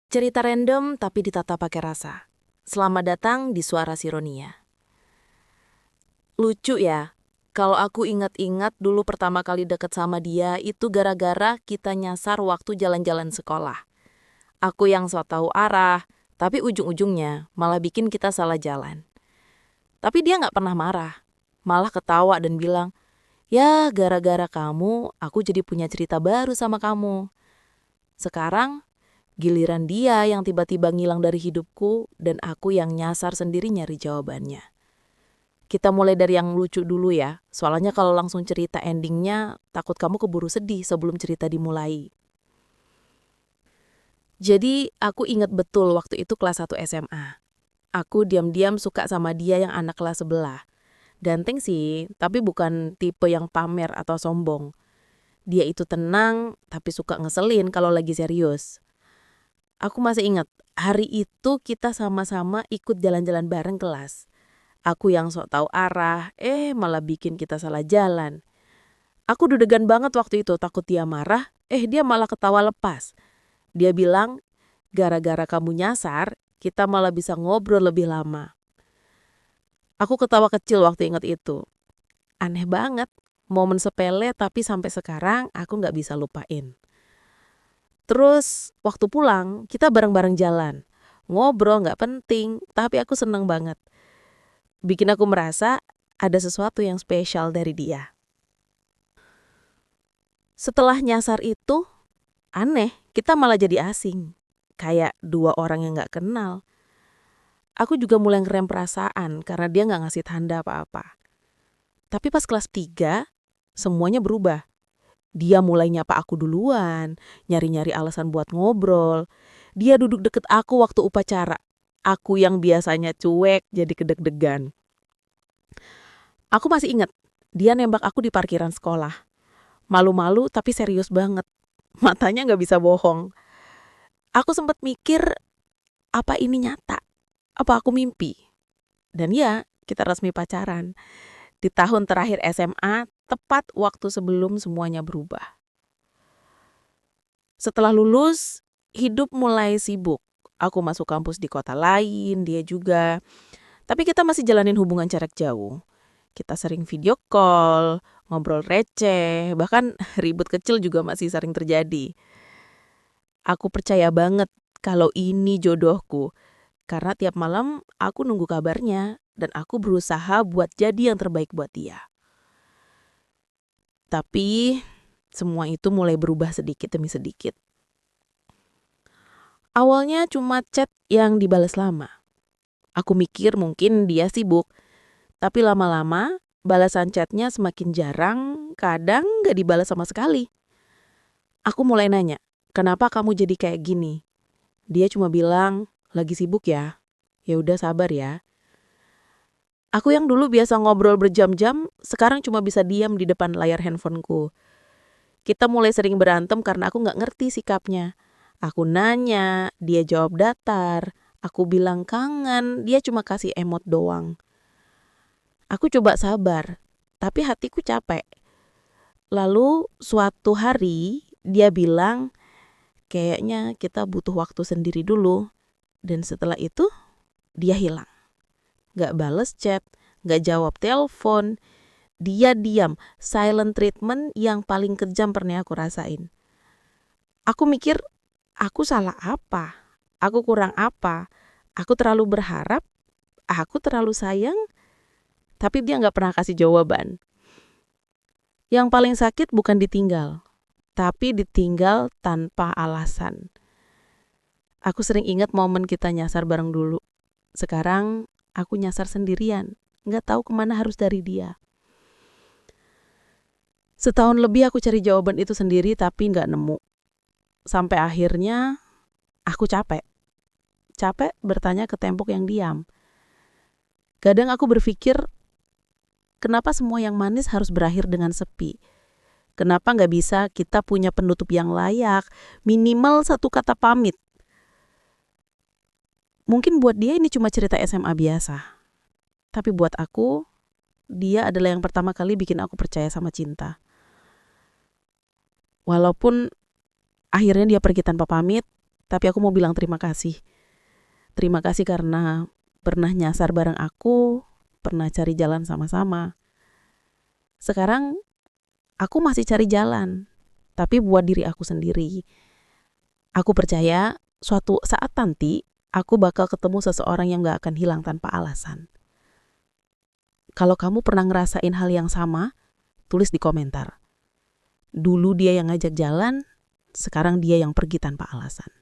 Cerita random tapi ditata pakai rasa. Selamat datang di Suara Sironia. Lucu ya, kalau aku ingat-ingat dulu pertama kali deket sama dia itu gara-gara kita nyasar waktu jalan-jalan sekolah. Aku yang sok tahu arah, tapi ujung-ujungnya malah bikin kita salah jalan. Tapi dia nggak pernah marah, malah ketawa dan bilang, "Ya, gara-gara kamu, aku jadi punya cerita baru sama kamu." Sekarang giliran dia yang tiba-tiba ngilang dari hidupku dan aku yang nyasar sendiri nyari jawabannya. Kita mulai dari yang lucu dulu ya, soalnya kalau langsung cerita endingnya takut kamu keburu sedih sebelum cerita dimulai. Jadi aku ingat betul waktu itu kelas 1 SMA. Aku diam-diam suka sama dia yang anak kelas sebelah. Ganteng sih, tapi bukan tipe yang pamer atau sombong. Dia itu tenang, tapi suka ngeselin kalau lagi serius. Aku masih ingat, hari itu kita sama-sama ikut jalan-jalan bareng kelas. Aku yang sok tahu arah, malah bikin kita salah jalan. Aku deg-degan banget waktu itu, takut dia marah, dia malah ketawa lepas. Dia bilang, gara-gara kamu nyasar, kita malah bisa ngobrol lebih lama. Aku ketawa kecil waktu ingat itu. Aneh banget, momen sepele tapi sampai sekarang aku gak bisa lupain. Terus waktu pulang kita bareng-bareng jalan. Ngobrol gak penting, tapi aku seneng banget. Bikin aku merasa ada sesuatu yang spesial dari dia. Setelah nyasar itu, aneh, kita malah jadi asing. Kayak dua orang yang gak kenal. Aku juga mulai ngerem perasaan karena dia gak ngasih tanda apa-apa. Tapi pas kelas 3, semuanya berubah. Dia mulai nyapa aku duluan, nyari-nyari alasan buat ngobrol. Dia duduk deket aku waktu upacara. Aku yang biasanya cuek jadi kedeg-degan. Aku masih ingat, dia nembak aku di parkiran sekolah. Malu-malu tapi serius banget. Matanya gak bisa bohong. Aku sempat mikir, apa ini nyata? Apa aku mimpi? Dan ya, kita resmi pacaran. Di tahun terakhir SMA, tepat waktu sebelum semuanya berubah. Setelah lulus, hidup mulai sibuk. Aku masuk kampus di kota lain, dia juga. Tapi kita masih jalanin hubungan jarak jauh. Kita sering video call, ngobrol receh, bahkan ribut kecil juga masih sering terjadi. Aku percaya banget kalau ini jodohku. Karena tiap malam aku nunggu kabarnya dan aku berusaha buat jadi yang terbaik buat dia. Tapi semua itu mulai berubah sedikit demi sedikit. Awalnya cuma chat yang dibalas lama. Aku mikir mungkin dia sibuk. Tapi lama-lama balasan chatnya semakin jarang, kadang gak dibalas sama sekali. Aku mulai nanya, kenapa kamu jadi kayak gini? Dia cuma bilang, lagi sibuk ya. Ya udah sabar ya. Aku yang dulu biasa ngobrol berjam-jam, sekarang cuma bisa diam di depan layar handphoneku. Kita mulai sering berantem karena aku gak ngerti sikapnya. Aku nanya, dia jawab datar. Aku bilang kangen, dia cuma kasih emot doang. Aku coba sabar, tapi hatiku capek. Lalu suatu hari dia bilang, kayaknya kita butuh waktu sendiri dulu. Dan setelah itu, dia hilang. Gak bales chat, gak jawab telepon. Dia diam, silent treatment yang paling kejam pernah aku rasain. Aku mikir, aku salah apa? Aku kurang apa? Aku terlalu berharap? Aku terlalu sayang? Tapi dia gak pernah kasih jawaban. Yang paling sakit bukan ditinggal, tapi ditinggal tanpa alasan. Aku sering ingat momen kita nyasar bareng dulu. Sekarang aku nyasar sendirian, gak tahu kemana harus dari dia. Setahun lebih aku cari jawaban itu sendiri tapi gak nemu. Sampai akhirnya aku capek. Capek bertanya ke tembok yang diam. Kadang aku berpikir, kenapa semua yang manis harus berakhir dengan sepi? Kenapa gak bisa kita punya penutup yang layak, minimal satu kata pamit? Mungkin buat dia ini cuma cerita SMA biasa. Tapi buat aku, dia adalah yang pertama kali bikin aku percaya sama cinta. Walaupun akhirnya dia pergi tanpa pamit, Tapi aku mau bilang terima kasih. Terima kasih karena pernah nyasar bareng aku, pernah cari jalan sama-sama. Sekarang aku masih cari jalan, tapi buat diri aku sendiri. Aku percaya suatu saat nanti aku bakal ketemu seseorang yang gak akan hilang tanpa alasan. Kalau kamu pernah ngerasain hal yang sama, tulis di komentar. Dulu dia yang ngajak jalan, sekarang dia yang pergi tanpa alasan.